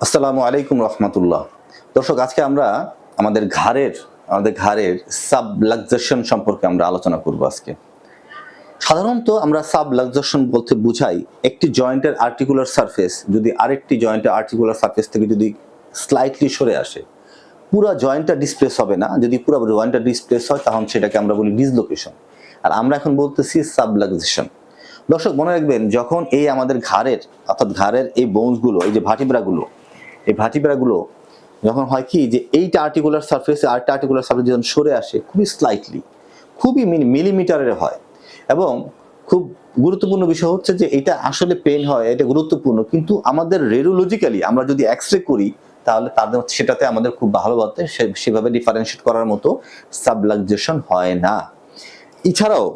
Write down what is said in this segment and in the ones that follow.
আসসালামু আলাইকুম রহমতুল্লাহ। দর্শক, আজকে আমরা আমাদের ঘাড়ের সাবলাক্সেশন সম্পর্কে আমরা আলোচনা করব। আজকে সাধারণত আমরা সাবলাক্সেশন বলতে বুঝাই একটি জয়েন্টের আর্টিকুলার সারফেস যদি আরেকটি জয়েন্টের আর্টিকুলার সারফেস থেকে যদি স্লাইটলি সরে আসে, পুরো জয়েন্টটা ডিসপ্লেস হবে না। যদি পুরো জয়েন্টটা ডিসপ্লেস হয় তখন সেটাকে আমরা বলি ডিসলোকেশন। আর আমরা এখন বলতেছি সাবলাক্সেশন। দর্শক মনে রাখবেন, যখন এই আমাদের ঘাড়ের এই বোনসগুলো, এই যে ভার্টিব্রাগুলো যখন হয় কি যে এইটা আর্টিকুলার সারফেসে আরেকটা আর্টিকুলার সারফেস যখন সরে আসে খুবই স্লাইটলি, খুবই মিলিমিটারের হয়। এবং খুব গুরুত্বপূর্ণ বিষয় হচ্ছে যে এটা আসলে পেন হয়, এটা গুরুত্বপূর্ণ, কিন্তু আমাদের রেডিওলজিক্যালি আমরা যদি এক্সরে করি তাহলে সেটাতে আমাদের খুব ভালোভাবে সেভাবে ডিফারেন্সিয়েট করার মতো সাবলাক্সেশন হয় না। এছাড়াও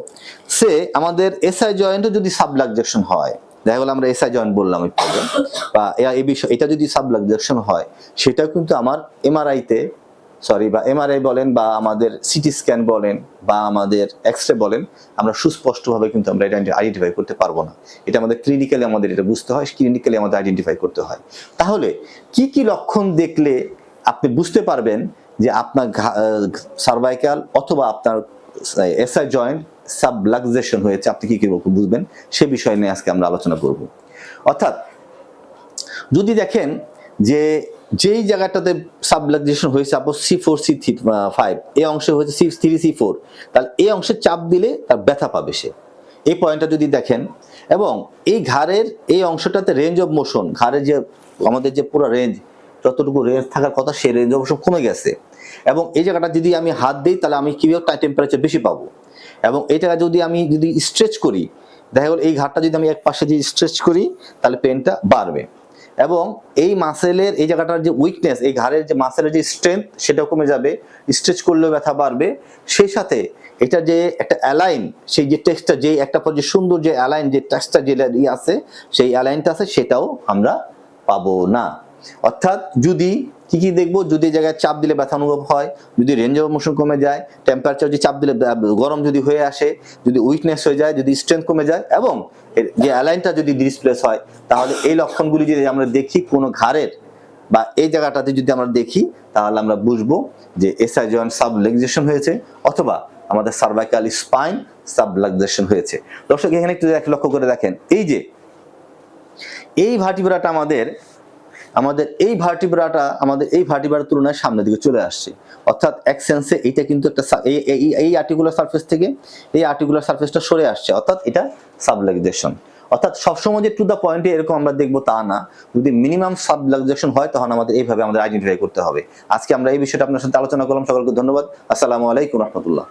আমাদের এসআই জয়েন্টও যদি সাবলাক্সেশন হয়, দেখা গেল আমরা এসআই জয়েন্ট বললাম বা এই বিষয়, এটা যদি সাবলাক্সেশন হয় সেটাও কিন্তু আমার এমআরআই বলেন বা আমাদের সিটি স্ক্যান বলেন বা আমাদের এক্সরে বলেন, আমরা সুস্পষ্টভাবে কিন্তু আমরা এটা আইডেন্টিফাই করতে পারবো না। এটা আমাদের ক্লিনিক্যালি আমাদের এটা বুঝতে হয়, ক্লিনিক্যালি আমাদের আইডেন্টিফাই করতে হয়। তাহলে কি কি লক্ষণ দেখলে আপনি বুঝতে পারবেন যে আপনার সার্ভাইকাল অথবা আপনার এসআই জয়েন্ট সাবলাক্সেশন হয়েছে, আপনি কি কি বুঝবেন সে বিষয় নিয়ে আজকে আমরা আলোচনা করব। অর্থাৎ যদি দেখেন যে যেই জায়গাটাতে সাবলাক্সেশন হয়েছে, সাপোজ C4 C5 এই অংশে হয়েছে C3 C4, তাহলে এই অংশে চাপ দিলে তার ব্যথা পাবে সে। এই পয়েন্টটা যদি দেখেন, এবং এই ঘাড়ের এই অংশটাতে রেঞ্জ অফ মোশন, ঘাড়ের যে আমাদের যে পুরো রেঞ্জ, যতটুকু রেঞ্জ থাকার কথা সেই রেঞ্জ অফ মোশন কমে গেছে, এবং এই জায়গাটা যদি আমি হাত দিই তাহলে আমি কিভাবে টেম্পারেচার বেশি পাবো। এবং এই জায়গা যদি আমি স্ট্রেচ করি, দেখা গেল এই ঘাড়টা যদি আমি এক পাশে যদি স্ট্রেচ করি তাহলে পেনটা বাড়বে। এবং এই মাসেলের এই জায়গাটার যে উইকনেস, এই ঘাড়ের যে মাসেলের যে স্ট্রেংথ সেটাও কমে যাবে, স্ট্রেচ করলেও ব্যথা বাড়বে। সেই সাথে এটা যে একটা অ্যালাইন, সেই যে টেক্সচার, যে একটা যে সুন্দর যে অ্যালাইন যে টেক্সচার যে আছে, সেই অ্যালাইনটা আছে সেটাও আমরা পাবো না। অর্থাৎ যদি কি কি দেখবো, যদি এই জায়গায় চাপ দিলে ব্যথা অনুভব হয়, যদি রেঞ্জ অফ মোশন কমে যায়, টেম্পারেচার যদি চাপ দিলে গরম যদি হয়ে আসে, যদি উইকনেস হয়ে যায়, যদি স্ট্রেংথ কমে যায়, এবং যে অ্যালাইনটা যদি ডিসপ্লেস হয়, তাহলে এই লক্ষণগুলি যদি আমরা দেখি কোনো ঘাড়ের বা এই জায়গাটাতে যদি আমরা দেখি, তাহলে আমরা বুঝবো যে এসআই জয়েন্ট সাবলাক্সেশন হয়েছে অথবা আমাদের সার্ভাইকাল স্পাইন সাবলাক্সেশন হয়েছে। দর্শক এখানে একটু লক্ষ্য করে দেখেন, এই যে এই ভার্টিব্রাটা আমাদের এই ভার্টিব্রার তুলনায় সামনের দিকে চলে আসছে। অর্থাৎ এক সেন্সে এটা কিন্তু একটা এই আর্টিকুলার সারফেস থেকে এই আর্টিকুলার সারফেসটা সরে আসছে, অর্থাৎ এটা সাবলাক্সেশন। অর্থাৎ সবসময় যে টু দ্য পয়েন্টে এরকম আমরা দেখবো তা না, যদি মিনিমাম সাবলাক্সেশন হয় তখন আমাদের এইভাবে আমাদের আইডেন্টিফাই করতে হবে। আজকে আমরা এই বিষয়টা আপনার সাথে আলোচনা করলাম। সকলকে ধন্যবাদ। আসসালামু আলাইকুম রহমতুল্লাহ।